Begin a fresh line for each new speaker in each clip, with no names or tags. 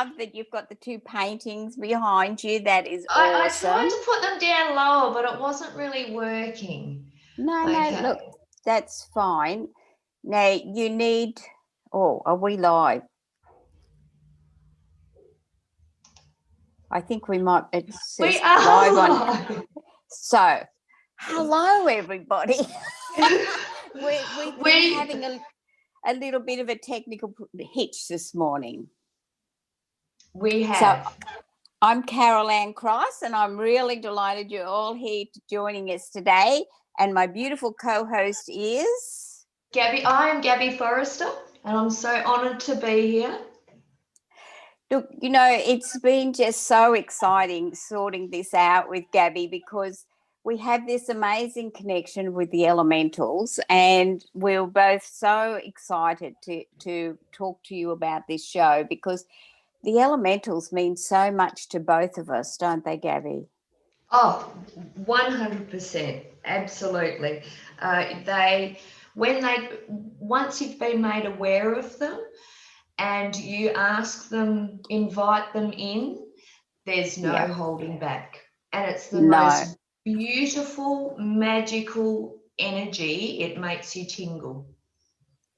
love that you've got the two paintings behind you. That is
I
awesome.
tried to put them down lower, but it wasn't really working.
No,
Okay.
look, that's fine. Now you need, are we live? I think we might, it says
We are
live on.
live.
So, hello everybody. We've been having a little bit of a technical hitch this morning.
We have.
So, I'm Carol Ann Cross, and I'm really delighted you're all here joining us today. And my beautiful co-host is
Gabby. I am Gabby Forrester, and I'm so honoured to be here.
Look, it's been just so exciting sorting this out with Gabby, because we have this amazing connection with the elementals, and we're both so excited to talk to you about this show, because the elementals mean so much to both of us, don't they, Gabby?
Oh, 100%, absolutely. Once you've been made aware of them and you ask them, invite them in, there's no holding back. And it's the most beautiful, magical energy. It makes you tingle.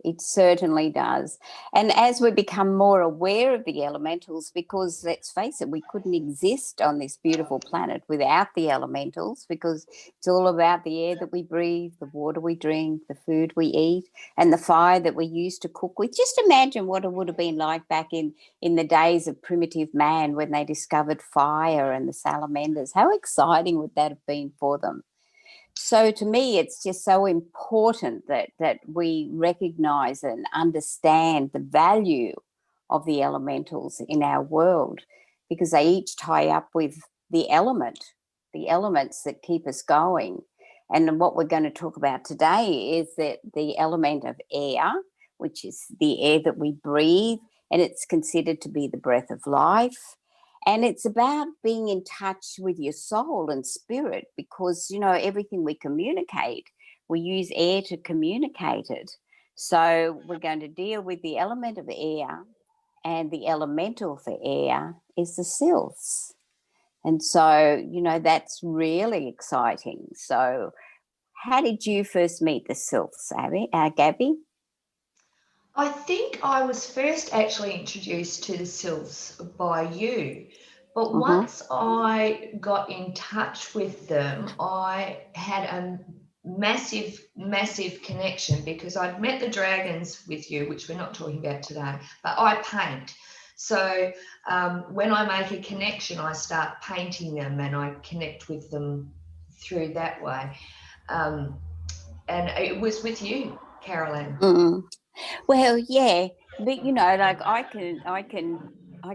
It certainly does. And as we become more aware of the elementals, because let's face it, we couldn't exist on this beautiful planet without the elementals, because it's all about the air that we breathe, the water we drink, the food we eat, and the fire that we use to cook with. Just imagine what it would have been like back in the days of primitive man, when they discovered fire and the salamanders. How exciting would that have been for them? So to me, it's just so important that we recognise and understand the value of the elementals in our world, because they each tie up with the elements that keep us going. And what we're going to talk about today is that the element of air, which is the air that we breathe, and it's considered to be the breath of life. And it's about being in touch with your soul and spirit, because, everything we communicate, we use air to communicate it. So we're going to deal with the element of air, and the elemental for air is the sylphs. And so, that's really exciting. So how did you first meet the sylphs, Gabby?
I think I was first actually introduced to the sylphs by you. But once I got in touch with them, I had a massive, massive connection, because I'd met the dragons with you, which we're not talking about today, but I paint. So when I make a connection, I start painting them and I connect with them through that way. And it was with you, Carolyn.
Well, yeah, but like I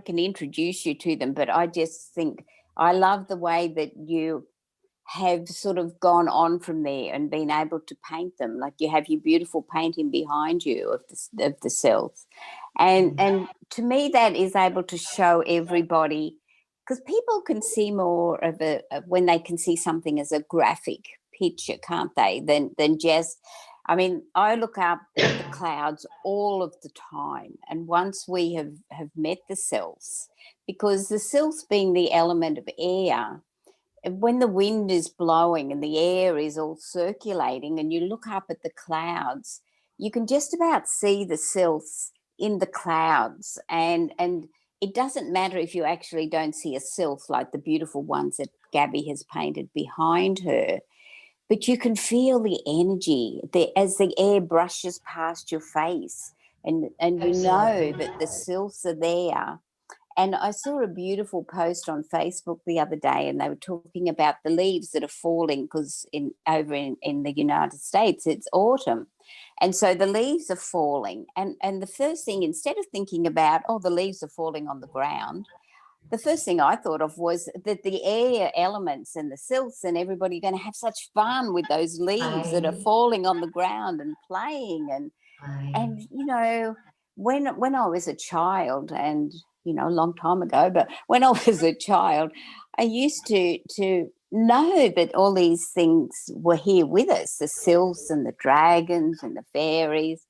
can introduce you to them, but I just think I love the way that you have sort of gone on from there and been able to paint them. Like you have your beautiful painting behind you of the cells, and to me that is able to show everybody, because people can see more of when they can see something as a graphic picture, can't they? Than just. I mean, I look up at the clouds all of the time, and once we have met the sylphs, because the sylphs being the element of air, when the wind is blowing and the air is all circulating and you look up at the clouds, you can just about see the sylphs in the clouds, and it doesn't matter if you actually don't see a sylph like the beautiful ones that Gabby has painted behind her, but you can feel the energy as the air brushes past your face, and you know that the sylphs are there. And I saw a beautiful post on Facebook the other day, and they were talking about the leaves that are falling, because over in the United States, it's autumn. And so the leaves are falling. And the first thing, instead of thinking about, the leaves are falling on the ground, the first thing I thought of was that the air elements and the sylphs and everybody are going to have such fun with those leaves that are falling on the ground and playing. And when I was a child, and a long time ago, but when I was a child, I used to know that all these things were here with us, the sylphs and the dragons and the fairies.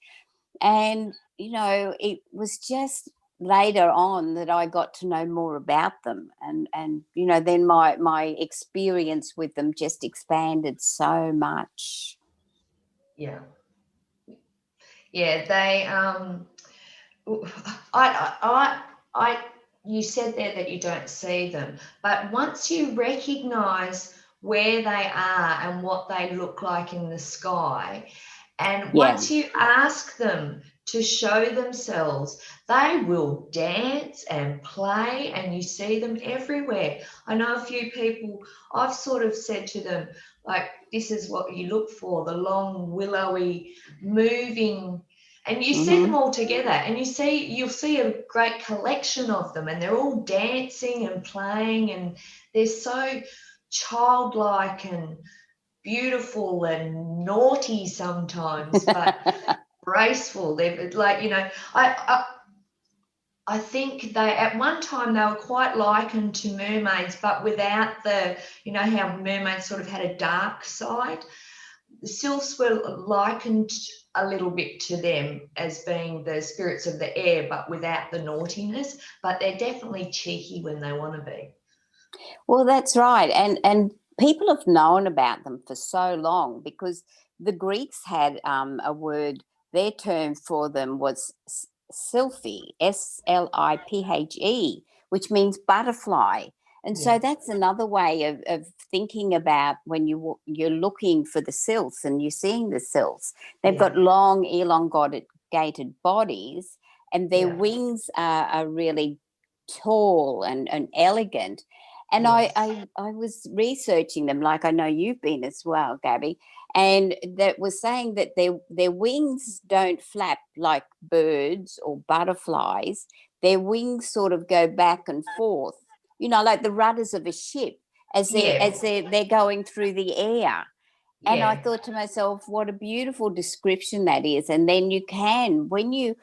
And, it was just later on that I got to know more about them, and you know, then my experience with them just expanded so much.
Yeah. Yeah, they I you said there that you don't see them, but once you recognize where they are and what they look like in the sky, and
Yeah.
once you ask them to show themselves, they will dance and play, and you see them everywhere. I know a few people, I've sort of said to them, like, this is what you look for, the long, willowy, moving, and you see them
Mm-hmm.
all together, and you'll see a great collection of them, and they're all dancing and playing, and they're so childlike and beautiful and naughty sometimes, but graceful. They're like, I think they, at one time, they were quite likened to mermaids, but without the, how mermaids sort of had a dark side. The sylphs were likened a little bit to them as being the spirits of the air, but without the naughtiness. But they're definitely cheeky when they want to be.
Well, that's right. And people have known about them for so long, because the Greeks had a word, their term for them was sylphe, Sliphe, which means butterfly. And so
Yeah,
that's another way of thinking about when you're looking for the sylphs and you're seeing the sylphs. They've
yeah,
got long, elongated bodies, and their
yeah,
wings are really tall and elegant. And
yes,
I was researching them, like I know you've been as well, Gabby, and that was saying that their wings don't flap like birds or butterflies. Their wings sort of go back and forth, you know, like the rudders of a ship as
yeah,
they're going through the air. And I
yeah,
thought to myself, what a beautiful description that is. And then you can, when you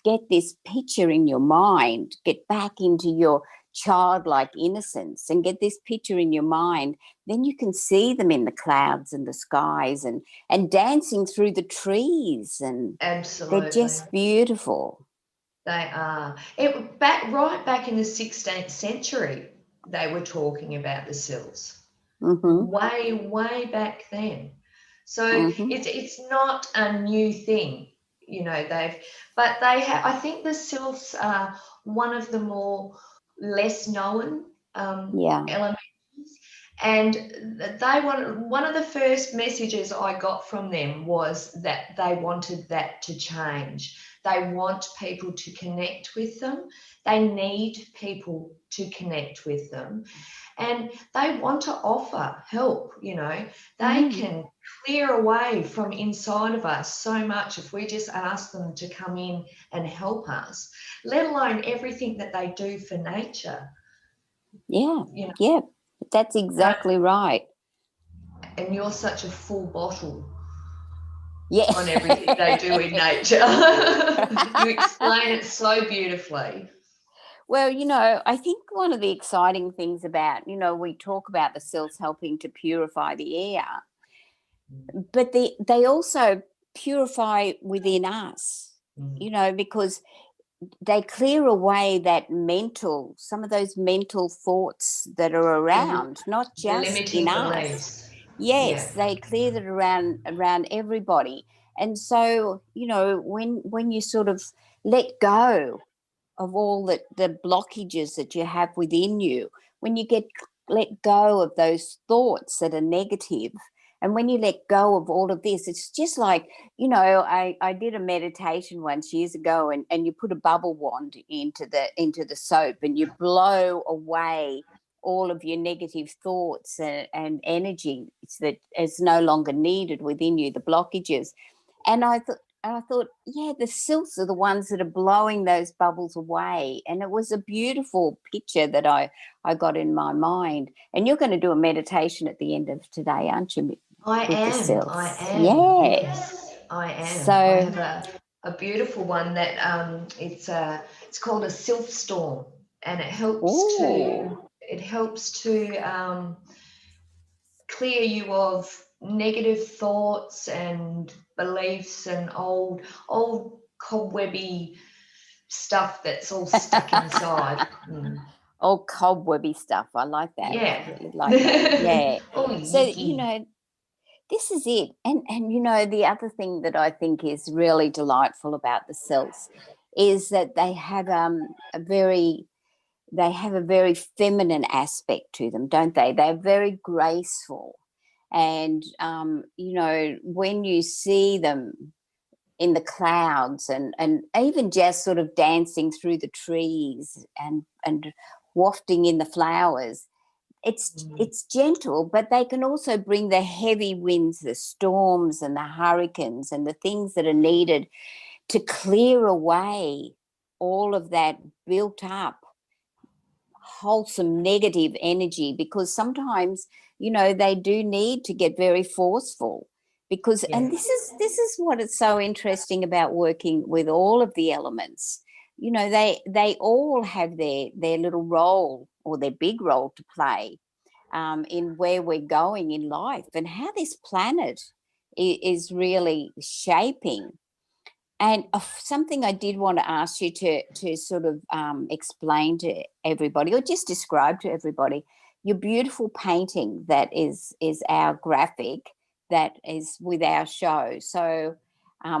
get this picture in your mind, get back into your childlike innocence and get this picture in your mind, then you can see them in the clouds and the skies and dancing through the trees, and they're
absolutely.
just beautiful.
They are. Right back in the 16th century, they were talking about the sills.
Mm-hmm.
Way, way back then. So
Mm-hmm.
it's not a new thing, but they have. I think the sylphs are one of the more less known
Yeah.
elements, and they one of the first messages I got from them was that they wanted that to change. They want people to connect with them. They need people to connect with them, and they want to offer help. They
Mm-hmm.
can clear away from inside of us so much if we just ask them to come in and help us, let alone everything that they do for nature.
Yeah.
you know
Yeah. That's
and
exactly right.
and you're such a full bottle
Yeah.
on everything they do in nature. You explain it so beautifully.
Well, you know, I think one of the exciting things about, you know, we talk about the cells helping to purify the air, but they also purify within us,
Mm.
you know, because they clear away some of those mental thoughts that are
The,
around, not
the
just in
limiting
us.
beliefs. Yeah.
Yes, they clear that around everybody. And so, you know, when you sort of let go of all the blockages that you have within you, when you let go of those thoughts that are negative, and when you let go of all of this, it's just like, you know, I did a meditation once years ago, and you put a bubble wand into the soap, and you blow away all of your negative thoughts and energy that is no longer needed within you, the blockages. And I thought, yeah, the sylphs are the ones that are blowing those bubbles away. And it was a beautiful picture that I got in my mind. And you're going to do a meditation at the end of today, aren't you,
I
with the
am. I
sylphs?
am.
Yeah.
Yes, I am. I
So,
have a beautiful one that it's called a sylph storm, and
oh,
it helps to clear you of negative thoughts and beliefs and old cobwebby stuff that's all stuck inside.
Oh, cobwebby stuff. I like that.
Yeah.
I really like that. Yeah.
Oh,
So,
yicky.
this is it. And the other thing that I think is really delightful about the silks is that they have a very feminine aspect to them, don't they? They're very graceful. And, when you see them in the clouds and even just sort of dancing through the trees and wafting in the flowers, it's gentle, but they can also bring the heavy winds, the storms and the hurricanes and the things that are needed to clear away all of that built up wholesome negative energy, because sometimes they do need to get very forceful, because
Yeah.
and this is what is so interesting about working with all of the elements. They all have their little role or their big role to play in where we're going in life and how this planet is really shaping. And something I did want to ask you to sort of explain to everybody, or just describe to everybody, your beautiful painting that is our graphic that is with our show. So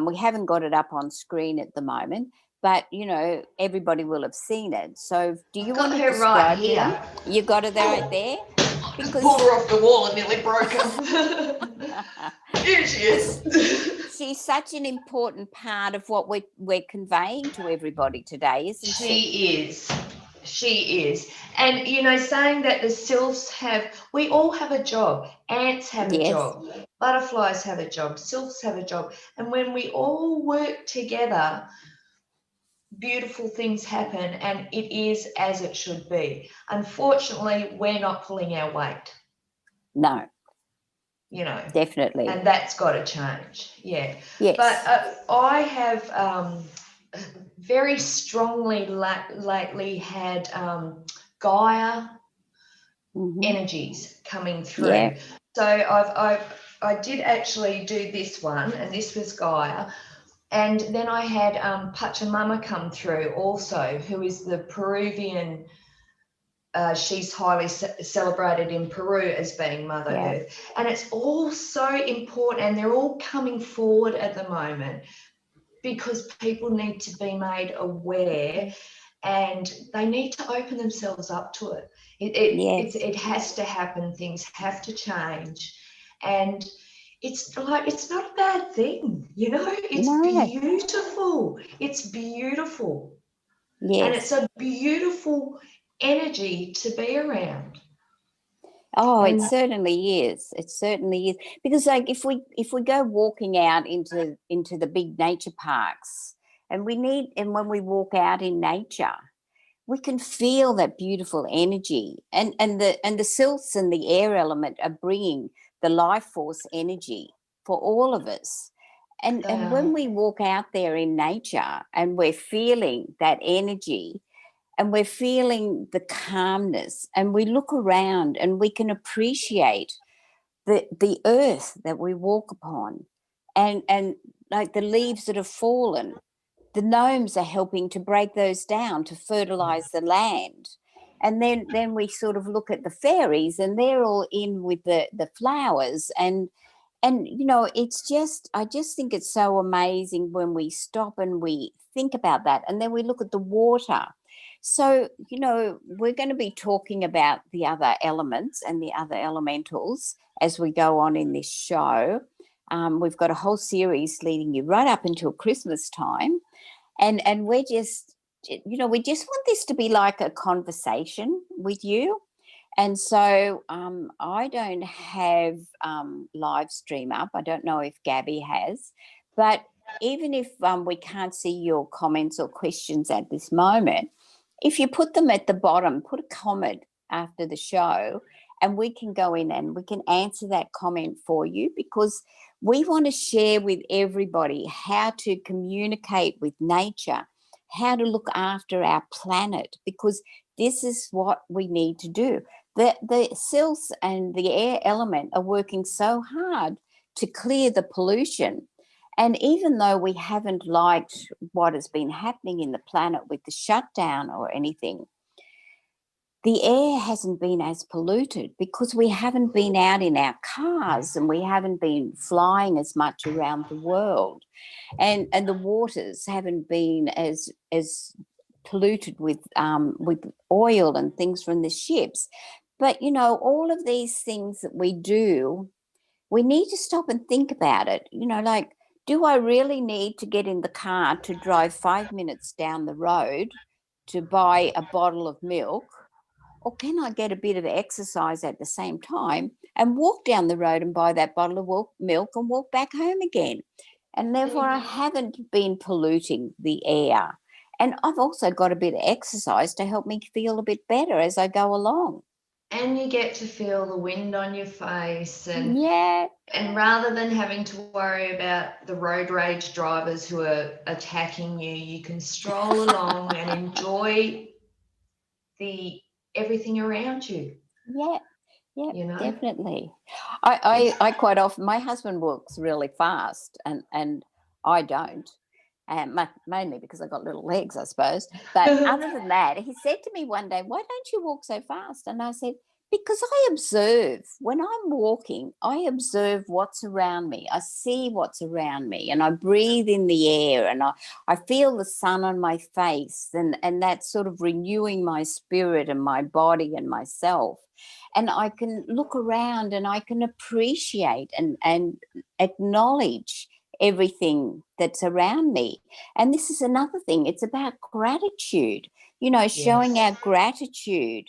we haven't got it up on screen at the moment, but everybody will have seen it. So do you want
Got
to
her right
describe to them?
here.
You got it right there,
Just pulled
because
her off the wall and nearly broke her. Here she is.
she's such an important part of what we're conveying to everybody today, isn't she?
She is. She is. And, saying that the sylphs we all have a job. Ants have a
Yes.
job. Butterflies have a job. Sylphs have a job. And when we all work together, beautiful things happen, and it is as it should be. Unfortunately, we're not pulling our weight,
No, definitely.
and that's got to change. Yeah. But
Yes.
I have very strongly lately had Gaia
Mm-hmm.
energies coming
Yeah.
through. So I did actually do this one, and this was Gaia. And then I had Pachamama come through also, who is the Peruvian. She's highly celebrated in Peru as being Mother
Yeah.
Earth. And it's all so important, and they're all coming forward at the moment because people need to be made aware, and they need to open themselves up to it.
Yes.
It has to happen. Things have to change. And it's not a bad thing, it's
No.
beautiful. It's beautiful. And it's
Yes.
a beautiful energy to be around.
Oh, it
And
certainly is. It certainly is. Because like if we go walking out into the big nature parks, and when we walk out in nature, we can feel that beautiful energy, and the sylphs and the air element are bringing the life force energy for all of us. And when we walk out there in nature and we're feeling that energy and we're feeling the calmness, and we look around and we can appreciate the earth that we walk upon, and like the leaves that have fallen, the gnomes are helping to break those down to fertilize the land. And then we sort of look at the fairies, and they're all in with the flowers. And it's just, I just think it's so amazing when we stop and we think about that, and then we look at the water. So we're going to be talking about the other elements and the other elementals as we go on in this show. We've got a whole series leading you right up until Christmas time, and we're just, we just want this to be like a conversation with you. And so I don't have live stream up. I don't know if Gabby has, but even if we can't see your comments or questions at this moment, if you put them at the bottom, put a comment after the show, and we can go in and we can answer that comment for you, because we want to share with everybody how to communicate with nature, how to look after our planet, because this is what we need to do. The sylphs and the air element are working so hard to clear the pollution. And even though we haven't liked what has been happening in the planet with the shutdown or anything, the air hasn't been as polluted because we haven't been out in our cars and we haven't been flying as much around the world. And the waters haven't been as polluted with oil and things from the ships. But all of these things that we do, we need to stop and think about it. Like, do I really need to get in the car to drive 5 minutes down the road to buy a bottle of milk? Or can I get a bit of exercise at the same time and walk down the road and buy that bottle of milk and walk back home again? And therefore, I haven't been polluting the air. And I've also got a bit of exercise to help me feel a bit better as I go along.
And you get to feel the wind on your face, and
Yeah.
and rather than having to worry about the road rage drivers who are attacking you, you can stroll along and enjoy the everything around you.
Yeah. Yeah,
You know,
definitely.
it's
I quite often, my husband walks really fast and I don't. And mainly because I've got little legs, I suppose. But other than that, he said to me one day, "Why don't you walk so fast?" And I said, "Because I observe. When I'm walking, I observe what's around me. I see what's around me and I breathe in the air and I feel the sun on my face and that's sort of renewing my spirit and my body and myself. And I can look around and I can appreciate and acknowledge everything that's around me. And this is another thing, it's about gratitude, showing
yes,
our gratitude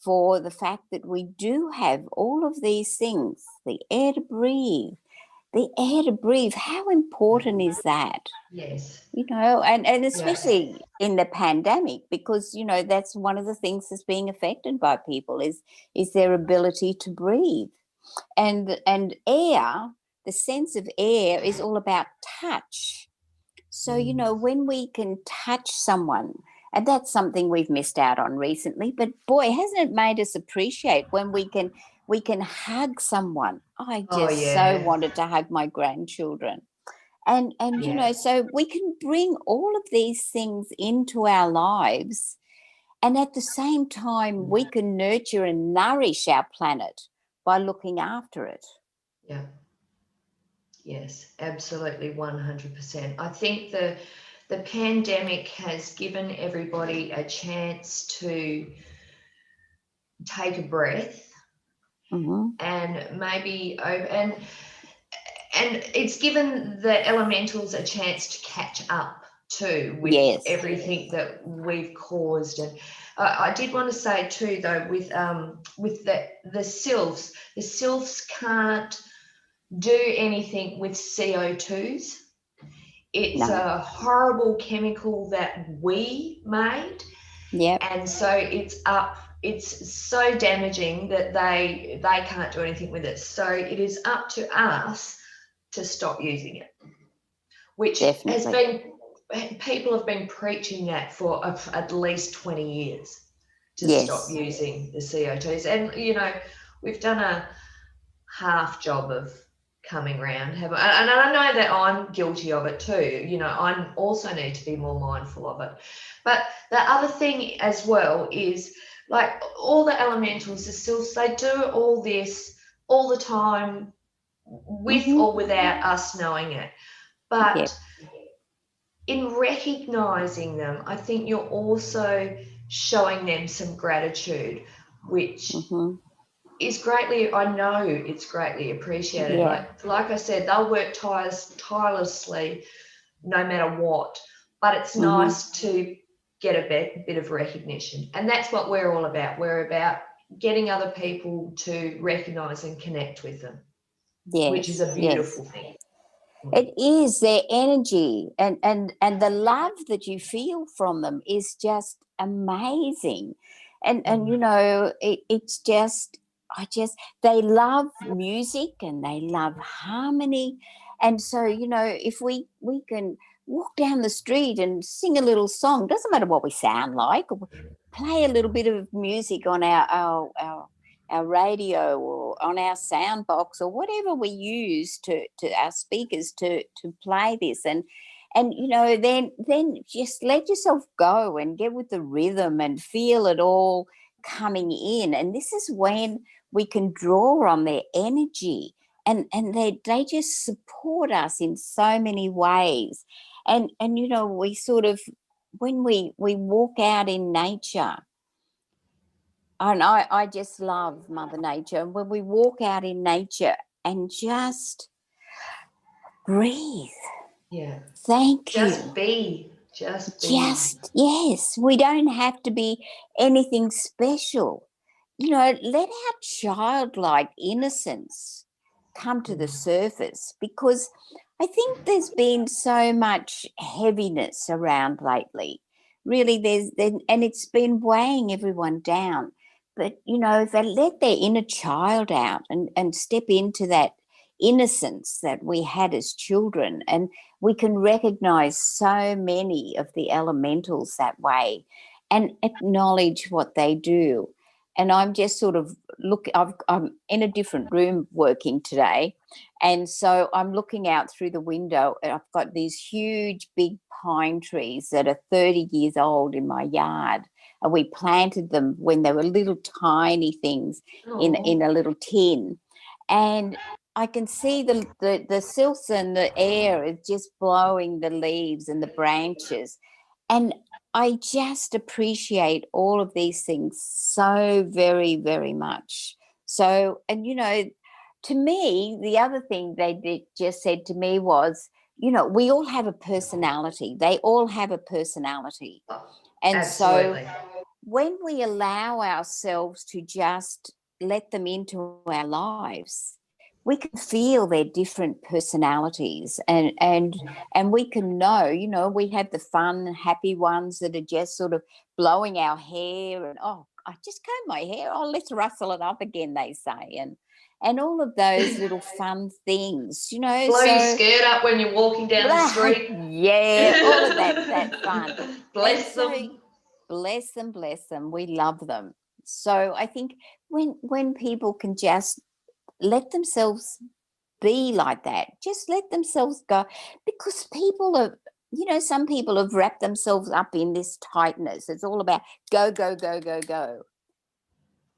for the fact that we do have all of these things, the air to breathe. The air to breathe, how important is that?
yes,
And
yeah,
especially in the pandemic, because that's one of the things that's being affected by people is their ability to breathe. And air, the sense of air is all about touch. So
mm.
when we can touch someone, and that's something we've missed out on recently, but boy, hasn't it made us appreciate when we can hug someone. I
Oh
just so
yeah,
wanted to hug my grandchildren. And
yeah.
so we can bring all of these things into our lives, and at the same time we can nurture and nourish our planet by looking after it.
Yeah, yes, absolutely 100%. I think the pandemic has given everybody a chance to take a breath
Hmm.
and maybe and it's given the elementals a chance to catch up too with
Yes.
everything that we've caused. And I did want to say too though with the sylphs can't do anything with CO2s. It's
No.
a horrible chemical that we made,
Yep.
and so it's so damaging that they can't do anything with it. So it is up to us to stop using it, which has
Definitely.
been people have been preaching that for at least 20 years to stop
Yes.
using the CO2s. And we've done a half job of coming around. And I know that I'm guilty of it too. I also need to be more mindful of it. But the other thing as well is like all the elementals, the sylphs, they do all this all the time with
Hmm.
or without us knowing it.
Yep.
But in recognizing them, I think you're also showing them some gratitude, which
Hmm.
is greatly, I know it's greatly appreciated.
Yeah.
Like I said, they'll work tirelessly no matter what, but it's
Hmm.
nice to get a bit of recognition. And that's what we're all about. We're about getting other people to recognize and connect with them, which is
Yes.
a
Yes.
beautiful thing.
It is their energy and the love that you feel from them is just amazing. And
Mm.
it's just I just they love music and they love harmony. And so, if we can walk down the street and sing a little song, doesn't matter what we sound like, or play a little bit of music on our radio or on our sound box or whatever we use to our speakers to play this. And you know, then just let yourself go and get with the rhythm and feel it all coming in. And this is when we can draw on their energy, and they just support us in so many ways. And you know, we sort of, when we walk out in nature, and I just love Mother Nature, when we walk out in nature and just breathe.
Yeah.
Thank
Just
you.
be. Just be.
Just, yes, we don't have to be anything special. You know, let our childlike innocence come to the surface, because I think there's been so much heaviness around lately. Really, and it's been weighing everyone down. But, you know, if they let their inner child out and step into that innocence that we had as children, and we can recognize so many of the elementals that way and acknowledge what they do. And I'm just sort of I'm in a different room working today, and so I'm looking out through the window, and I've got these huge big pine trees that are 30 years old in my yard, and we planted them when they were little tiny things in a little tin. And I can see the silks and the air is just blowing the leaves and the branches. And I just appreciate all of these things so very, very much. So, and you know, to me, the other thing just said to me was, you know, we all have a personality. They all have a personality. And so
Absolutely.
when we allow ourselves to just let them into our lives, we can feel their different personalities, and we can know, you know, we have the fun, happy ones that are just sort of blowing our hair, and oh, I just comb my hair, oh, let's rustle it up again, they say, and all of those little fun things, you know.
Blow your
So
skirt up when you're walking down the street.
yeah, all of that fun. And
Bless
so
them.
bless them, we love them. So I think when people can just let themselves be like that, just let themselves go, because people are, you know, some people have wrapped themselves up in this tightness. It's all about go, go, go, go, go.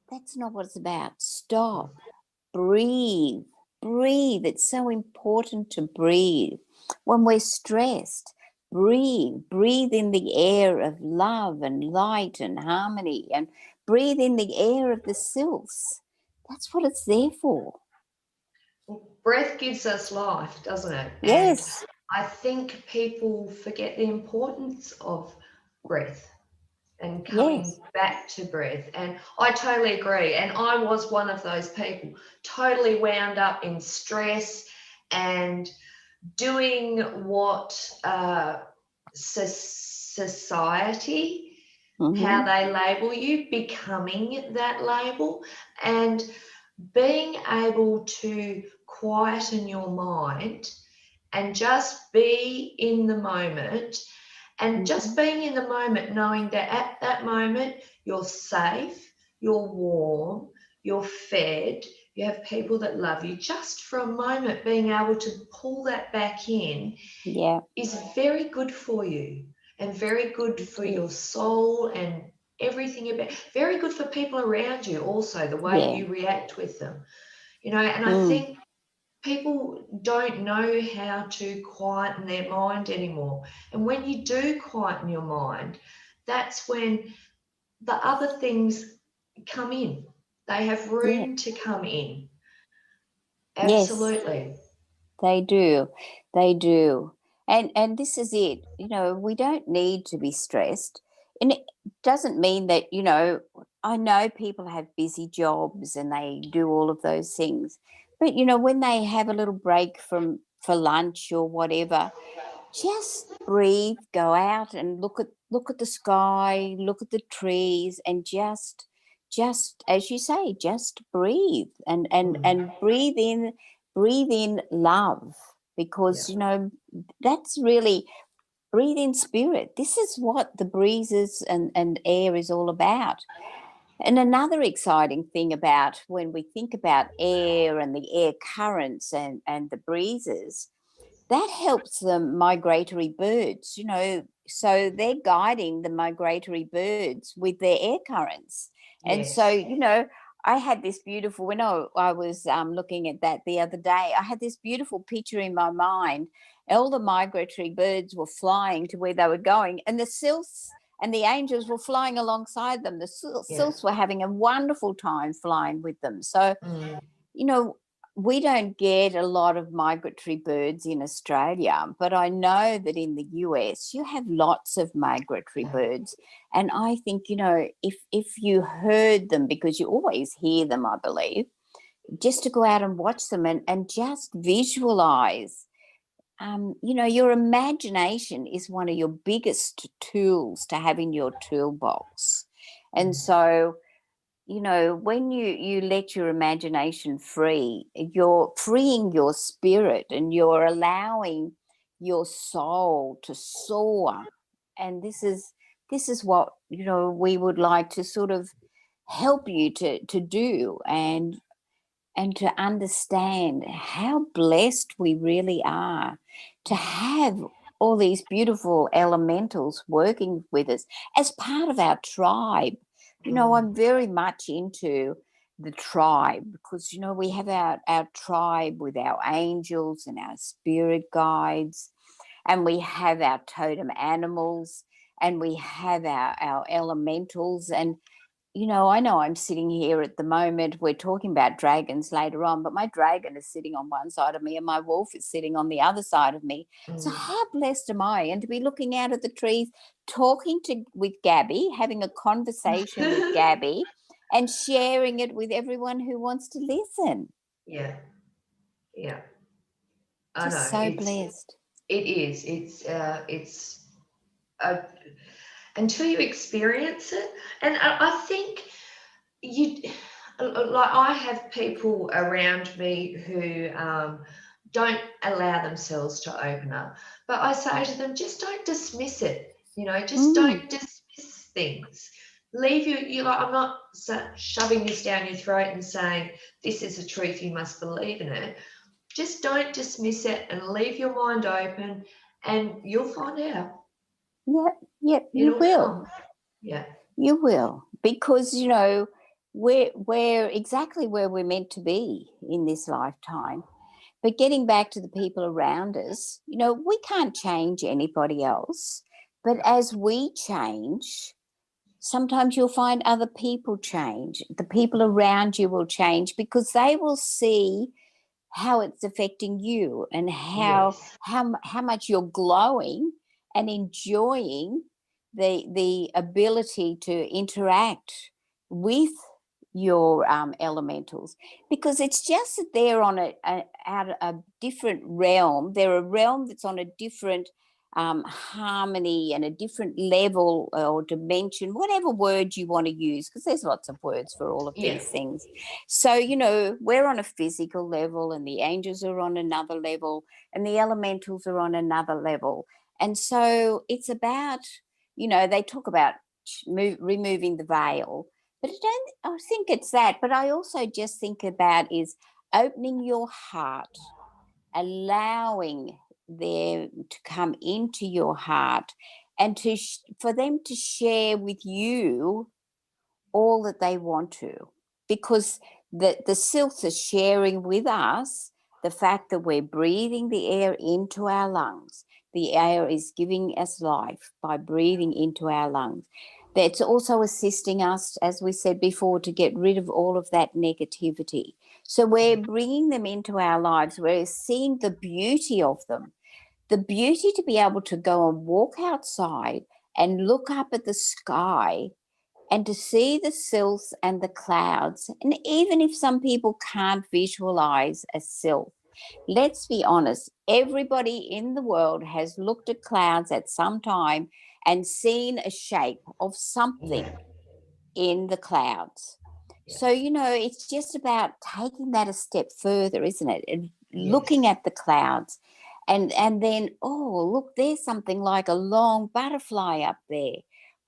That's not what it's about. Stop, breathe, breathe. It's so important to breathe. When we're stressed, breathe in the air of love and light and harmony, and breathe in the air of the sylphs. That's what it's there for.
Breath gives us life, doesn't it? And
Yes,
I think people forget the importance of breath and coming
yes.
back to breath. And I totally agree. And I was one of those people, totally wound up in stress and doing what society, how
Mm-hmm.
they label you, becoming that label, and being able to quieten your mind and just be in the moment, and
Mm-hmm.
just being in the moment, knowing that at that moment you're safe, you're warm, you're fed, you have people that love you. Just for a moment, being able to pull that back in
Yeah,
is very good for you, and very good
it
for your
is.
soul, and everything about, very good for people around you also, the way
Yeah.
you react with them, you know. And I
Mm.
think people don't know how to quieten their mind anymore. And when you do quieten your mind, that's when the other things come in. They have
Yeah.
room to come in.
Yes,
Absolutely.
they do. They do. And this is it. You know, we don't need to be stressed. And it doesn't mean that, you know, I know people have busy jobs and they do all of those things. But you know, when they have a little break from for lunch or whatever, just breathe, go out and look at the sky, look at the trees, and just as you say, just breathe, and
Mm.
breathe in love,
Yeah.
because you know, that's really, breathe in spirit. This is what the breezes and air is all about. And another exciting thing about when we think about air and the air currents and the breezes, that helps the migratory birds, so they're guiding the migratory birds with their air currents. And so,
Yes.
I had this beautiful, when I was looking at that the other day, I had this beautiful picture in my mind. All the migratory birds were flying to where they were going, and the silks and the angels were flying alongside them. The
Yeah.
silks were having a wonderful time flying with them. So,
Mm.
you know, we don't get a lot of migratory birds in Australia, but I know that in the US you have lots of migratory birds. And I think, if you heard them, because you always hear them, I believe, just to go out and watch them and just visualize. Your imagination is one of your biggest tools to have in your toolbox. And so, when you let your imagination free, you're freeing your spirit and you're allowing your soul to soar. And this is what, we would like to sort of help you to do, and to understand how blessed we really are to have all these beautiful elementals working with us as part of our tribe. I'm very much into the tribe because, we have our tribe with our angels and our spirit guides, and we have our totem animals, and we have our elementals. And I know I'm sitting here at the moment, we're talking about dragons later on, but my dragon is sitting on one side of me and my wolf is sitting on the other side of me. So
Mm.
how blessed am I? And to be looking out at the trees, talking with Gabby, having a conversation with Gabby, and sharing it with everyone who wants to listen.
Yeah. Yeah. I
Just
know.
so blessed.
It is. It's uh, until you experience it, and I think you like I have people around me who don't allow themselves to open up, but I say to them, just don't dismiss it. Just
Mm,
don't dismiss things. Leave you like I'm not shoving this down your throat and saying this is the truth. You must believe in it. Just don't dismiss it and leave your mind open, and you'll find out.
yep, yep, you
It'll
will.
come. Yeah.
You will, because we're exactly where we're meant to be in this lifetime. But getting back to the people around us, we can't change anybody else. But as we change, sometimes you'll find other people change. The people around you will change because they will see how it's affecting you, and how
Yes.
how much you're glowing and enjoying the ability to interact with your elementals, because it's just that they're on a different realm. They're a realm that's on a different harmony and a different level or dimension, whatever word you want to use, because there's lots of words for all of
Yeah.
these things. So, we're on a physical level, and the angels are on another level, and the elementals are on another level. And so it's about, they talk about removing the veil, but I think it's that. But I also just think about is opening your heart, allowing them to come into your heart, and for them to share with you all that they want to, because the sylphs are sharing with us the fact that we're breathing the air into our lungs. The air is giving us life by breathing into our lungs. That's also assisting us, as we said before, to get rid of all of that negativity. So we're bringing them into our lives. We're seeing the beauty of them, the beauty to be able to go and walk outside and look up at the sky and to see the sills and the clouds. And even if some people can't visualize a sill, let's be honest, everybody in the world has looked at clouds at some time and seen a shape of
Yeah.
something in the clouds.
Yeah.
So, it's just about taking that a step further, isn't it? And looking
Yes.
at the clouds, and then, look, there's something like a long butterfly up there.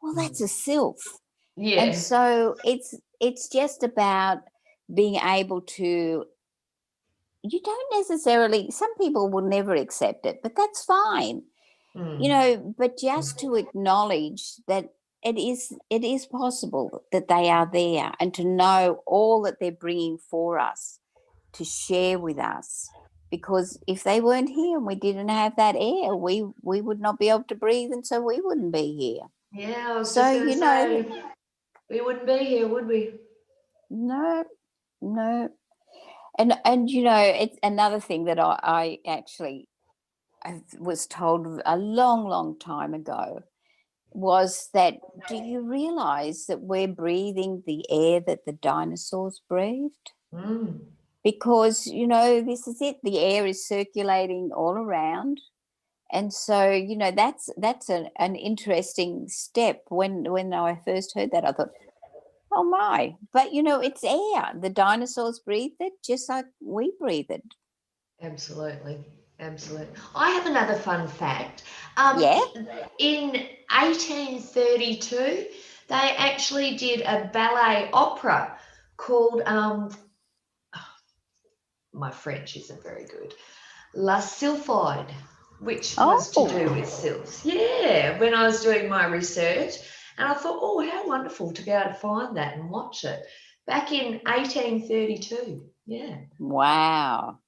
Well, that's a
Mm.
sylph. And
Yeah.
so it's just about being able to, you don't necessarily, some people will never accept it, but that's fine. But just to acknowledge that it is possible that they are there, and to know all that they're bringing for us to share with us. Because if they weren't here and we didn't have that air, we would not be able to breathe, and so we wouldn't be here.
Yeah, I was
So
just going to say, we wouldn't be here, would we?
no, no. And it's another thing that I actually, I was told a long, long time ago, was that, do you realize that we're breathing the air that the dinosaurs breathed?
Mm.
Because, this is it. The air is circulating all around. And so, that's an interesting step. When I first heard that, I thought, oh my, but it's air. The dinosaurs breathed it just like we breathe it.
Absolutely. Absolutely. I have another fun fact.
Yeah.
In 1832, they actually did a ballet opera called, my French isn't very good, La Sylphide, which was to do
Oh,
with sylphs. Yeah, when I was doing my research, and I thought, oh, how wonderful to be able to find that and watch it back in 1832. Yeah,
wow.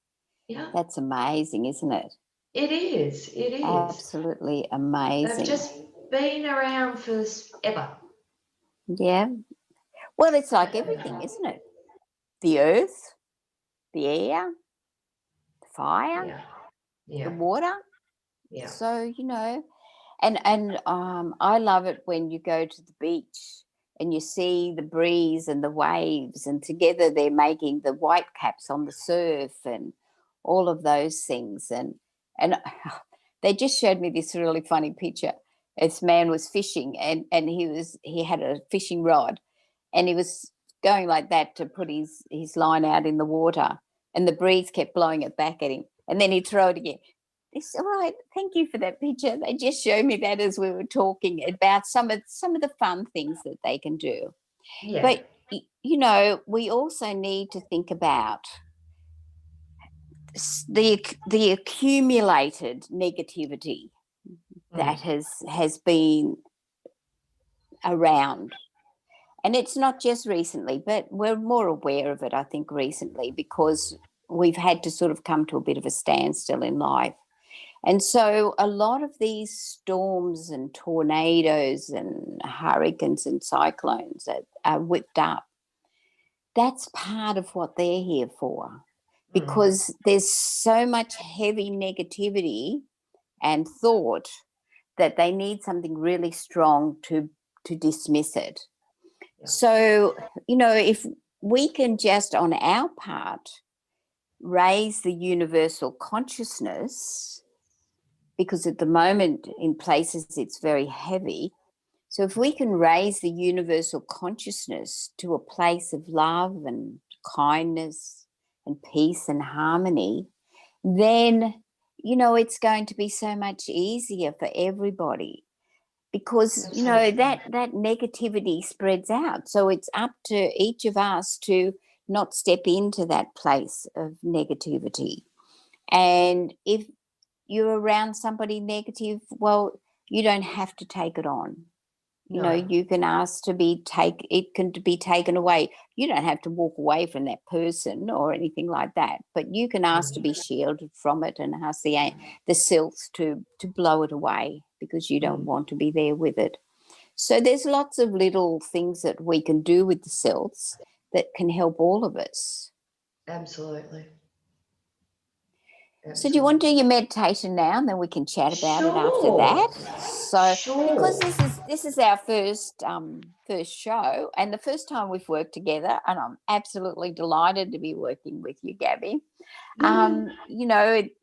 yeah,
That's amazing, isn't it?
it is. It is.
Absolutely
They've
amazing.
just been around for ever.
Yeah. Well, it's like everything, isn't it? The earth, the air, the fire,
Yeah,
the
yeah,
water.
yeah.
So, and I love it when you go to the beach and you see the breeze and the waves, and together they're making the white caps on the surf and all of those things. And they just showed me this really funny picture. This man was fishing, and he had a fishing rod, and he was going like that to put his line out in the water, and the breeze kept blowing it back at him, and then he'd throw it again. It's all right. Thank you for that picture. They just showed me that as we were talking about some of the fun things that they can do.
Yeah.
But we also need to think about the accumulated negativity that
Mm,
has been around. And it's not just recently, but we're more aware of it, I think, recently, because we've had to sort of come to a bit of a standstill in life. And so a lot of these storms and tornadoes and hurricanes and cyclones that are whipped up, that's part of what they're here for,
mm,
because there's so much heavy negativity and thought that they need something really strong to dismiss it.
yeah.
So, if we can just on our part raise the universal consciousness, because at the moment in places it's very heavy. So if we can raise the universal consciousness to a place of love and kindness and peace and harmony, then it's going to be so much easier for everybody, because
Absolutely.
that negativity spreads out. So it's up to each of us to not step into that place of negativity. And if you're around somebody negative, well, you don't have to take it on.
No.
You can ask to it can be taken away. You don't have to walk away from that person or anything like that, but you can ask to be
Mm,
shielded from it, and ask the sylphs to blow it away, because you don't
mm,
want to be there with it. So there's lots of little things that we can do with the sylphs that can help all of us.
absolutely.
So do you want to do
Absolutely.
your meditation now, and then we can chat about it after
Sure.
that? So because
Sure.
this is our first show, and the first time we've worked together, and I'm absolutely delighted to be working with you, Gabby.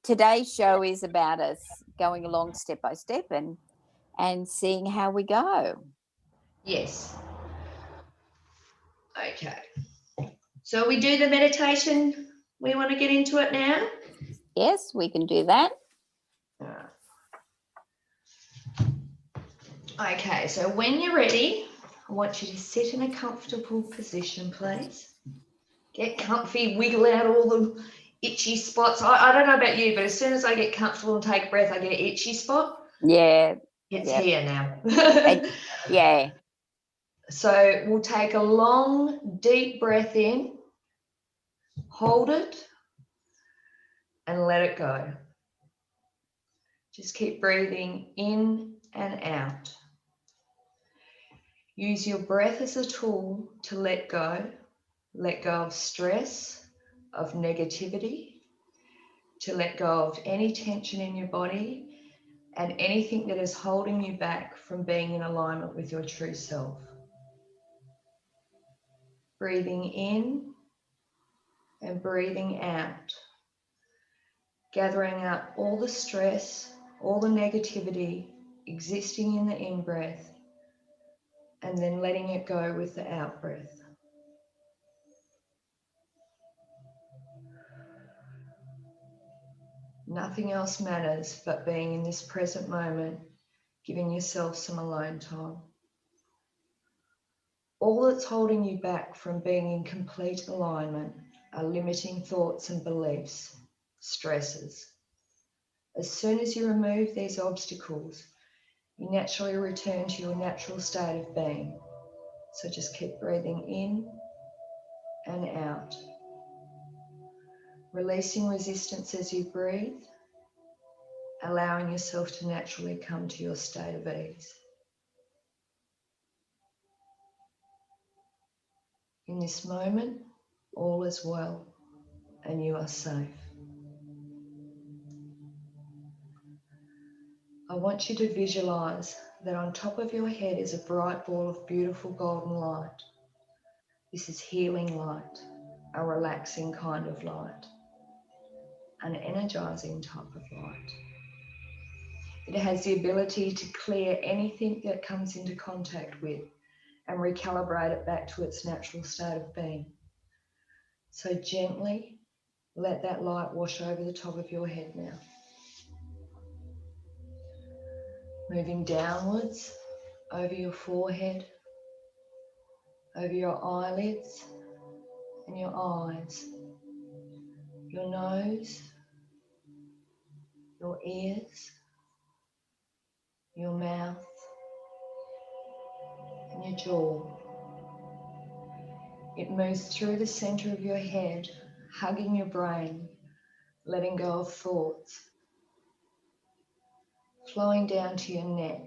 Today's show is about us going along step by step and seeing how we go.
Yes. Okay. So we do the meditation. We want to get into it now.
Yes, we can do that.
Okay, so when you're ready, want you to sit in a comfortable position, please. Get comfy, wiggle out all the itchy spots. I don't know about you, but as soon as I get comfortable and take a breath, I get an itchy spot.
Yeah.
It's
Yep.
here now.
Yeah.
So we'll take a long, deep breath in, hold it, and let it go. Just keep breathing in and out. Use your breath as a tool to let go of stress, of negativity, to let go of any tension in your body and anything that is holding you back from being in alignment with your true self. Breathing in and breathing out, gathering up all the stress, all the negativity existing in the in-breath, and then letting it go with the out-breath. Nothing else matters but being in this present moment, giving yourself some alone time. All that's holding you back from being in complete alignment are limiting thoughts and beliefs, stresses. As soon as you remove these obstacles, you naturally return to your natural state of being. So just keep breathing in and out, releasing resistance as you breathe, allowing yourself to naturally come to your state of ease. In this moment, all is well and you are safe. I want you to visualize that on top of your head is a bright ball of beautiful golden light. This is healing light, a relaxing kind of light, an energizing type of light. It has the ability to clear anything that comes into contact with and recalibrate it back to its natural state of being. So gently let that light wash over the top of your head now. Moving downwards over your forehead, over your eyelids and your eyes, your nose, your ears, your mouth and your jaw. It moves through the center of your head, hugging your brain, letting go of thoughts, flowing down to your neck,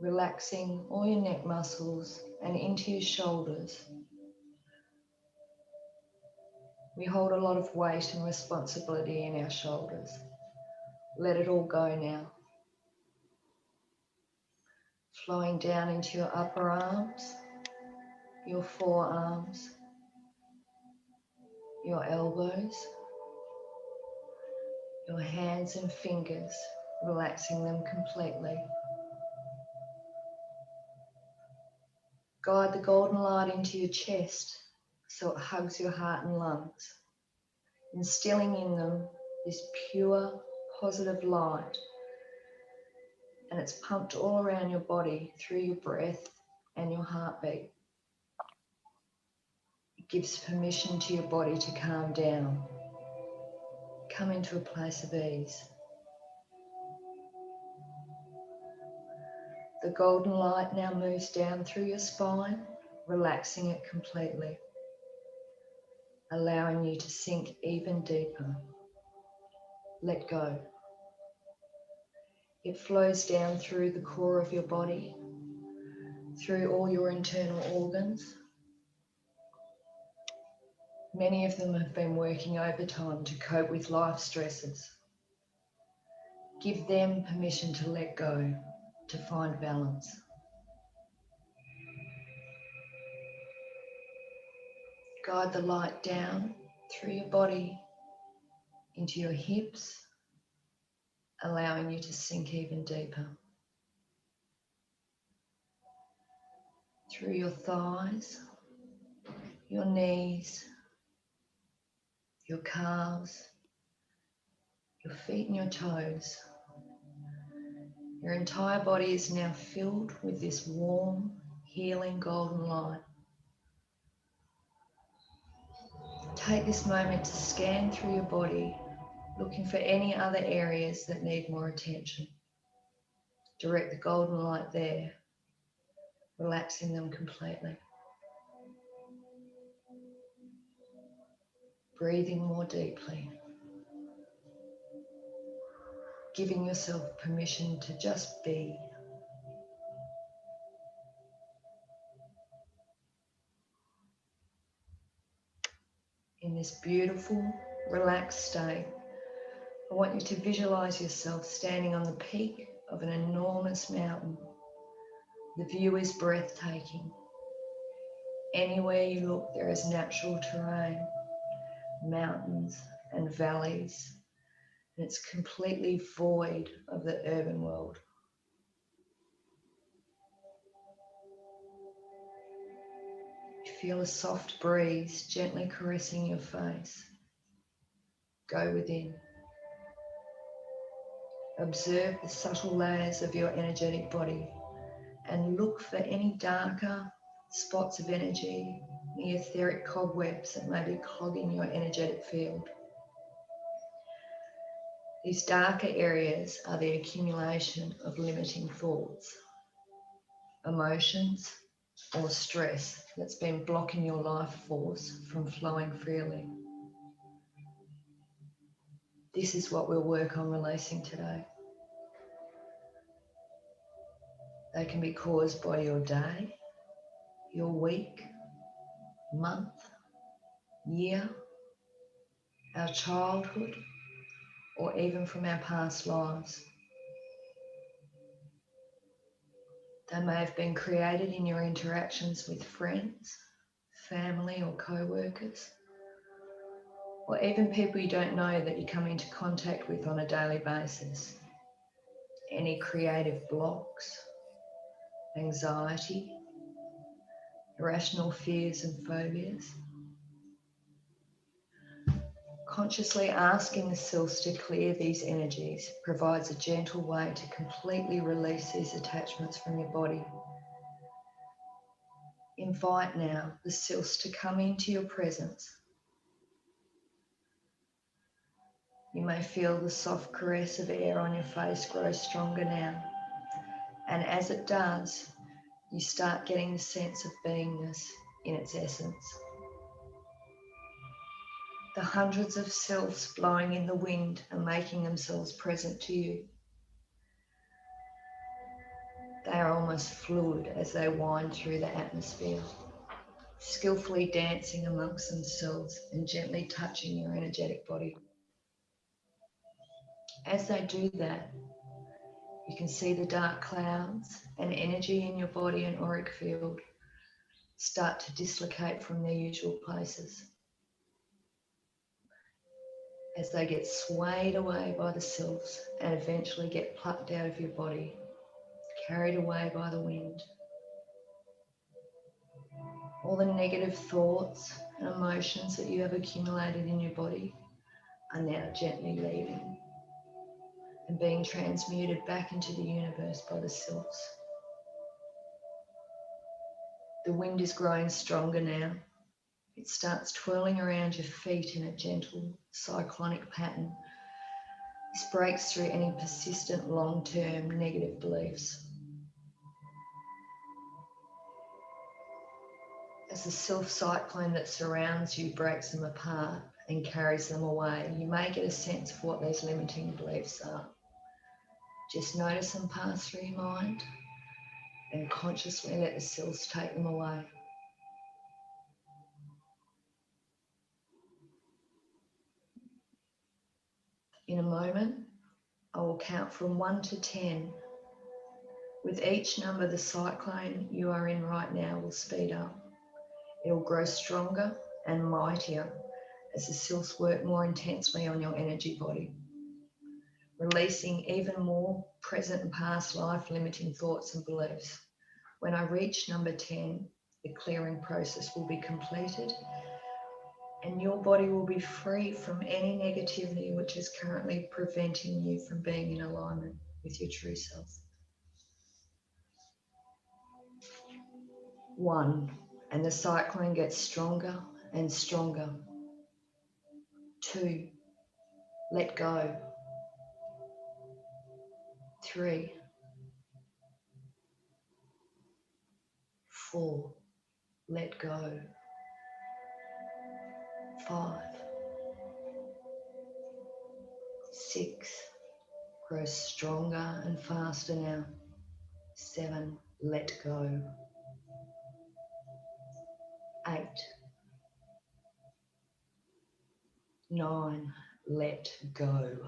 relaxing all your neck muscles and into your shoulders. We hold a lot of weight and responsibility in our shoulders. Let it all go now. Flowing down into your upper arms, your forearms, your elbows, your hands and fingers, relaxing them completely. Guide the golden light into your chest so it hugs your heart and lungs, instilling in them this pure, positive light, and it's pumped all around your body through your breath and your heartbeat. It gives permission to your body to calm down, come into a place of ease. The golden light now moves down through your spine, relaxing it completely, allowing you to sink even deeper. Let go. It flows down through the core of your body, through all your internal organs. Many of them have been working overtime to cope with life stresses. Give them permission to let go, to find balance. Guide the light down through your body into your hips, allowing you to sink even deeper. Through your thighs, your knees, your calves, your feet and your toes. Your entire body is now filled with this warm, healing golden light. Take this moment to scan through your body, looking for any other areas that need more attention. Direct the golden light there, relaxing them completely. Breathing more deeply. Giving yourself permission to just be. In this beautiful, relaxed state, I want you to visualize yourself standing on the peak of an enormous mountain. The view is breathtaking. Anywhere you look, there is natural terrain, mountains and valleys, and it's completely void of the urban world. You feel a soft breeze gently caressing your face. Go within. Observe the subtle layers of your energetic body and look for any darker spots of energy, the etheric cobwebs that may be clogging your energetic field. These darker areas are the accumulation of limiting thoughts, emotions, or stress that's been blocking your life force from flowing freely. This is what we'll work on releasing today. They can be caused by your day, your week, month, year, our childhood, or even from our past lives. They may have been created in your interactions with friends, family or co-workers, or even people you don't know that you come into contact with on a daily basis. Any creative blocks, anxiety, irrational fears and phobias. Consciously asking the self to clear these energies provides a gentle way to completely release these attachments from your body. Invite now the self to come into your presence. You may feel the soft caress of air on your face grow stronger now. And as it does, you start getting the sense of beingness in its essence. The hundreds of selves blowing in the wind are making themselves present to you. They are almost fluid as they wind through the atmosphere, skillfully dancing amongst themselves and gently touching your energetic body. As they do that, you can see the dark clouds and energy in your body and auric field start to dislocate from their usual places. As they get swayed away by the selves and eventually get plucked out of your body, carried away by the wind. All the negative thoughts and emotions that you have accumulated in your body are now gently leaving and being transmuted back into the universe by the selves. The wind is growing stronger now. It starts twirling around your feet in a gentle cyclonic pattern. This breaks through any persistent long-term negative beliefs. As the self-cyclone that surrounds you breaks them apart and carries them away, you may get a sense of what those limiting beliefs are. Just notice them pass through your mind and consciously let the selves take them away. In a moment, I will count from 1 to 10. With each number, the cyclone you are in right now will speed up. It will grow stronger and mightier as the selves work more intensely on your energy body, releasing even more present and past life limiting thoughts and beliefs. When I reach number 10, the clearing process will be completed and your body will be free from any negativity which is currently preventing you from being in alignment with your true self. 1, and the cyclone gets stronger and stronger. 2, let go. 3, 4, let go. 5, 6, grows stronger and faster now. 7, let go. 8, 9, let go.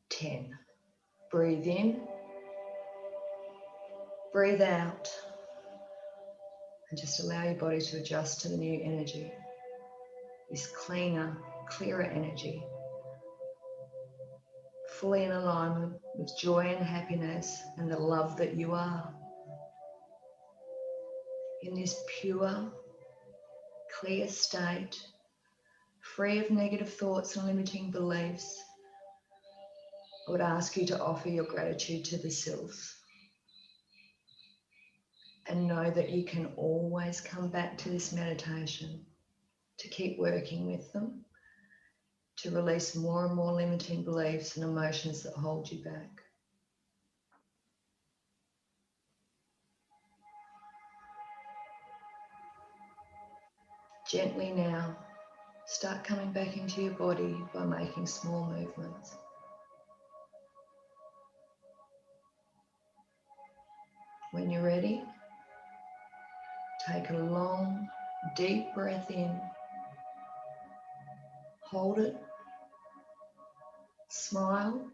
10, breathe in, breathe out, and just allow your body to adjust to the new energy, this cleaner, clearer energy, fully in alignment with joy and happiness and the love that you are. In this pure, clear state, free of negative thoughts and limiting beliefs, I would ask you to offer your gratitude to the Sylphs and know that you can always come back to this meditation to keep working with them, to release more and more limiting beliefs and emotions that hold you back. Gently now, start coming back into your body by making small movements. When you're ready, take a long, deep breath in, hold it, smile,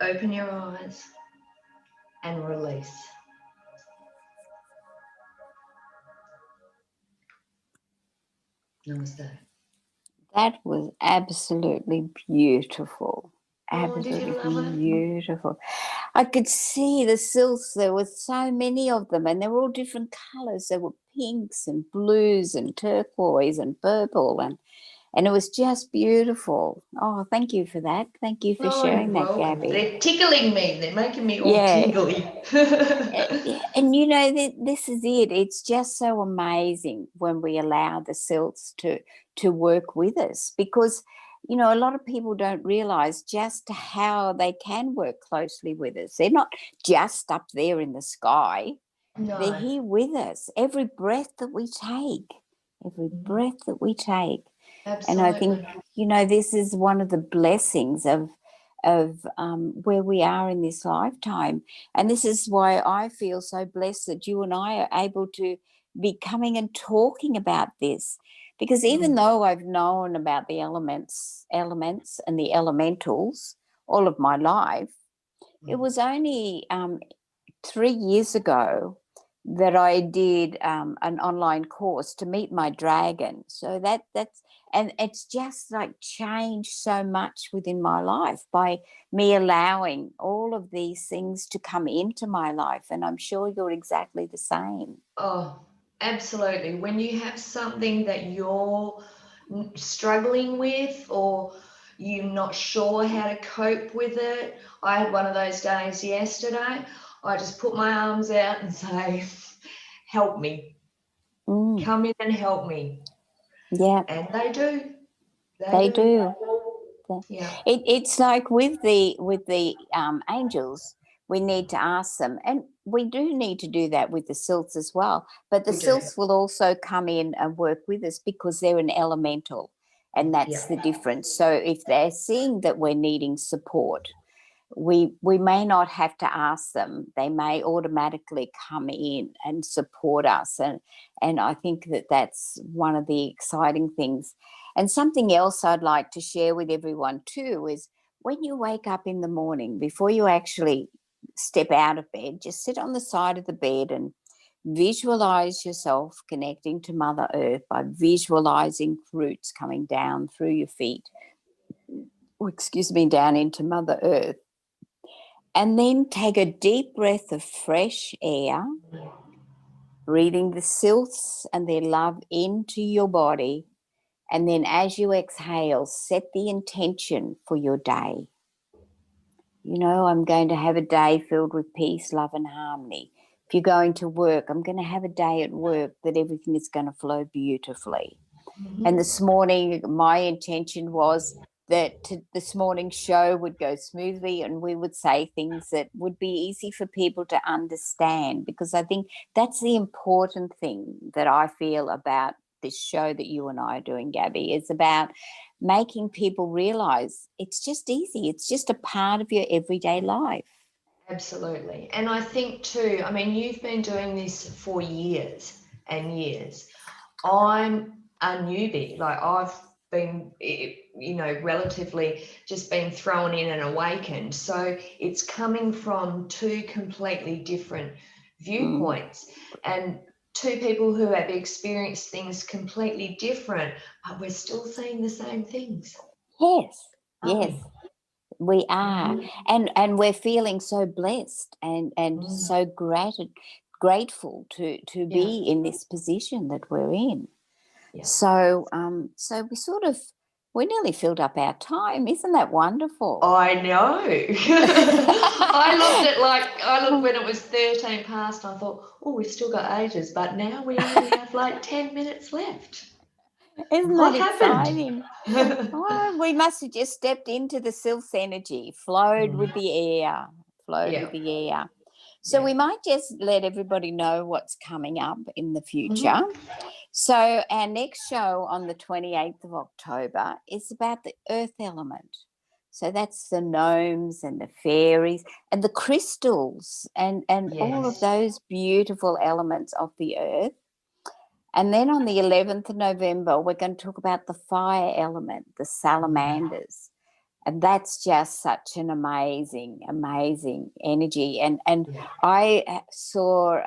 open your eyes, and release. Namaste.
That was absolutely beautiful.
Oh, did you love
Absolutely
it?
beautiful. I could see the silks. There were so many of them, and they were all different colours. There were pinks and blues and turquoise and purple, and it was just beautiful. Oh, thank you for that. Thank you for
Oh, you're
sharing that,
welcome.
Gabby.
They're tickling me. They're making me all
Yeah.
tingly.
And you know, this is it. It's just so amazing when we allow the silks to work with us, because you know, a lot of people don't realize just how they can work closely with us. They're not just up there in the sky. They're
No.
here with us every breath that we take, every breath that we take. And I think,
Absolutely.
you know, this is one of the blessings of where we are in this lifetime. And this is why I feel so blessed that you and I are able to be coming and talking about this. Because even though I've known about the elements and the elementals all of my life, it was only 3 years ago that I did an online course to meet my dragon. So that's and it's just like changed so much within my life by me allowing all of these things to come into my life. And I'm sure you're exactly the same.
Oh, absolutely. When you have something that you're struggling with or you're not sure how to cope with it, I had one of those days yesterday. I just put my arms out and say, help me.
Mm,
Come in and help me.
yeah,
And they do. They
they
do.
do.
Yeah,
It's like with the angels, we need to ask them, and we do need to do that with the silts as well. But the
we do.
silts will also come in and work with us because they're an elemental, and
Yeah.
that's the difference. So if they're seeing that we're needing support, we may not have to ask them. They may automatically come in and support us, and I think that that's one of the exciting things. And something else I'd like to share with everyone too is when you wake up in the morning, before you actually step out of bed, just sit on the side of the bed and visualize yourself connecting to Mother Earth by visualizing roots coming down through your feet, or excuse me, down into Mother Earth. And then take a deep breath of fresh air, breathing the silts and their love into your body. And then as you exhale, set the intention for your day. I'm going to have a day filled with peace, love and harmony. If you're going to work, I'm going to have a day at work that everything is going to flow beautifully. And this morning, my intention was that this morning's show would go smoothly and we would say things that would be easy for people to understand, because I think that's the important thing that I feel about this show that you and I are doing, Gabby. It's about making people realize it's just easy. It's just a part of your everyday life.
Absolutely. And I think too, I mean, you've been doing this for years and years. I'm a newbie. Like I've been, relatively just been thrown in and awakened. So it's coming from two completely different viewpoints and two people who have experienced things completely different, but we're still saying the same things.
Yes,
Aren't
yes. We are, and we're feeling so blessed and so grateful to be in this position that we're in.
Yeah.
So we nearly filled up our time. Isn't that wonderful?
I know. I looked when it was 13 past. I thought, oh, we've still got ages, but now we only have like 10 minutes left.
Isn't
What
that
happened?
exciting? Oh, we must have just stepped into the sylph's energy, flowed with the air,
Yeah.
So
Yeah.
we might just let everybody know what's coming up in the future. So our next show on the 28th of October is about the earth element. So that's the gnomes and the fairies and the crystals and all of
Yes.
those beautiful elements of the earth. And then on the 11th of November, we're going to talk about the fire element, the salamanders. And that's just such an amazing, amazing energy. And I saw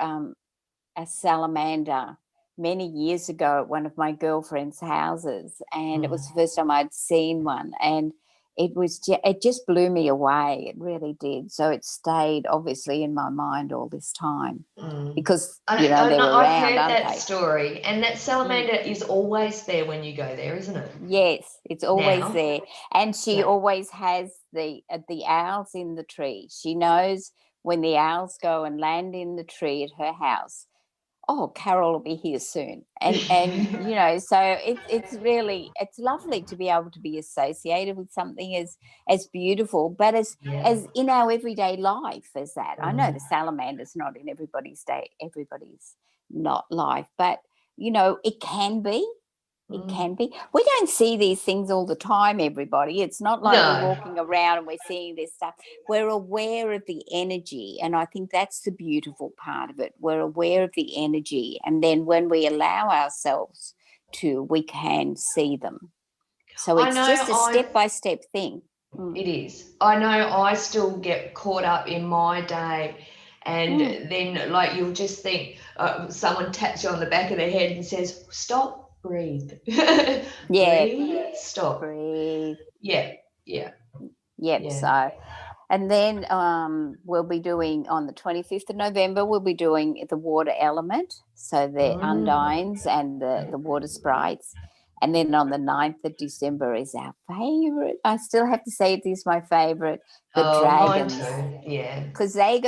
a salamander many years ago at one of my girlfriend's houses, and it was the first time I'd seen one, and it just blew me away. It really did. So it stayed obviously in my mind all this time because they're around,
I've heard
aren't
that
they?
story, and that salamander is always there when you go there, isn't it?
Yes, it's always
Now.
there, and she always has the owls in the tree. She knows when the owls go and land in the tree at her house. Oh, Carol will be here soon, and so it's lovely to be able to be associated with something as beautiful, but as in our everyday life as that. I know the salamander's not in everybody's not life, but it can be. It can be. We don't see these things all the time, everybody. It's not like we're walking around and we're seeing this stuff. We're aware of the energy, and I think that's the beautiful part of it. We're aware of the energy, and then when we allow ourselves to, we can see them. So it's just a step-by-step thing.
It is. I know I still get caught up in my day, and then like you'll just think someone taps you on the back of the head and says, stop. Breathe. Breathe. Stop.
Breathe.
Yeah.
Yep. So, and then we'll be doing on the 25th of November, we'll be doing the water element. So the undines and the water sprites. And then on the 9th of December is our favourite. I still have to say it is my favourite. The dragons.
Mine too. Yeah.
Because they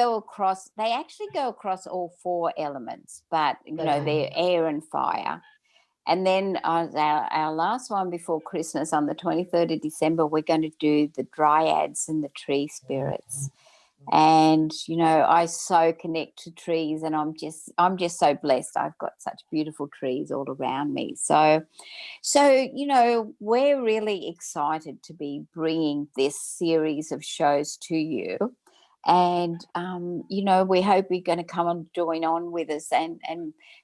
actually go across all four elements, but they're air and fire. And then our last one before Christmas on the 23rd of December, we're going to do the dryads and the tree spirits. And, I so connect to trees, and I'm just so blessed. I've got such beautiful trees all around me. So, we're really excited to be bringing this series of shows to you. And we hope you're going to come and join on with us and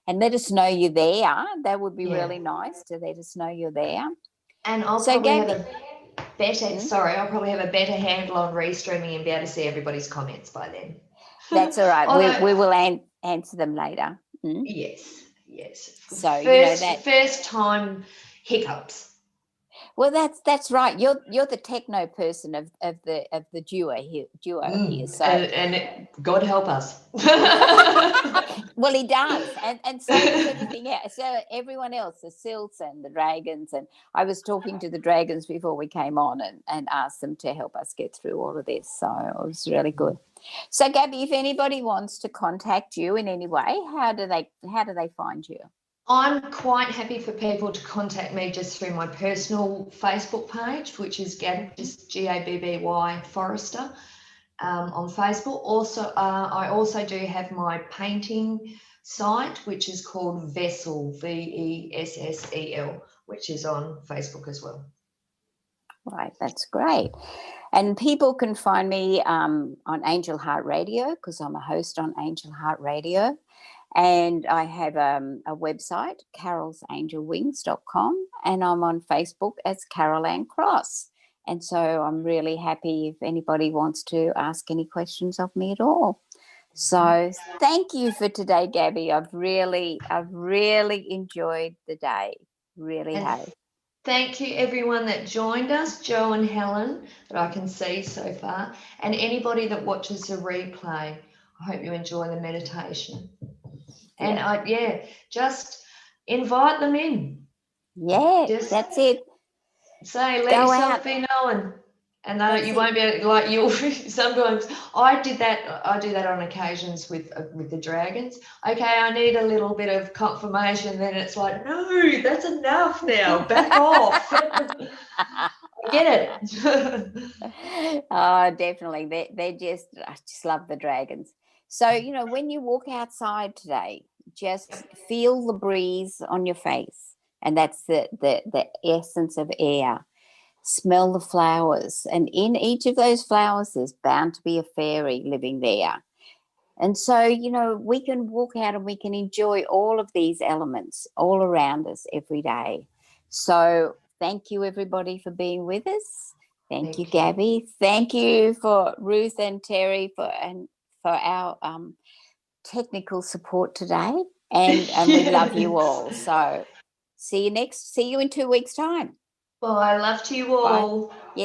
let us know you're there. That would be really nice to let us know you're there.
And I'll probably have a better handle on restreaming and be able to see everybody's comments by then.
That's all right. We will answer them later.
Yes.
So
first time hiccups.
Well, that's right. You're the techno person of the duo here. So
And God help us.
well, he does, and so does everything else. So everyone else, the silts and the dragons, and I was talking to the dragons before we came on, and asked them to help us get through all of this. So it was really good. So Gabby, if anybody wants to contact you in any way, how do they find you?
I'm quite happy for people to contact me just through my personal Facebook page, which is just Gabby Forrester on Facebook. Also, I also do have my painting site, which is called Vessel, Vessel, which is on Facebook as well.
Right, that's great. And people can find me on Angel Heart Radio, because I'm a host on Angel Heart Radio. And I have a website, carolsangelwings.com, and I'm on Facebook as Carol Ann Cross. And so I'm really happy if anybody wants to ask any questions of me at all. So thank you for today, Gabby. I've really enjoyed the day. Really
And
have.
thank you everyone that joined us, Joe and Helen, that I can see so far, and anybody that watches the replay. I hope you enjoy the meditation. And just invite them in.
Yeah,
Just
that's it.
say, let
Go
yourself
out.
be known. And
That's
you
it.
won't be like you'll sometimes I do that on occasions with the dragons. Okay, I need a little bit of confirmation. Then it's like, no, that's enough now. Back off. I get it.
Oh, definitely. I just love the dragons. So, when you walk outside today, just feel the breeze on your face. And that's the essence of air. Smell the flowers. And in each of those flowers, there's bound to be a fairy living there. And so, we can walk out and we can enjoy all of these elements all around us every day. So thank you, everybody, for being with us. Thank you, Gabby. Thank you for Ruth and Terry for our technical support today. And we love you all. So see you in 2 weeks' time.
Bye. Love to you all.
Bye. Yeah.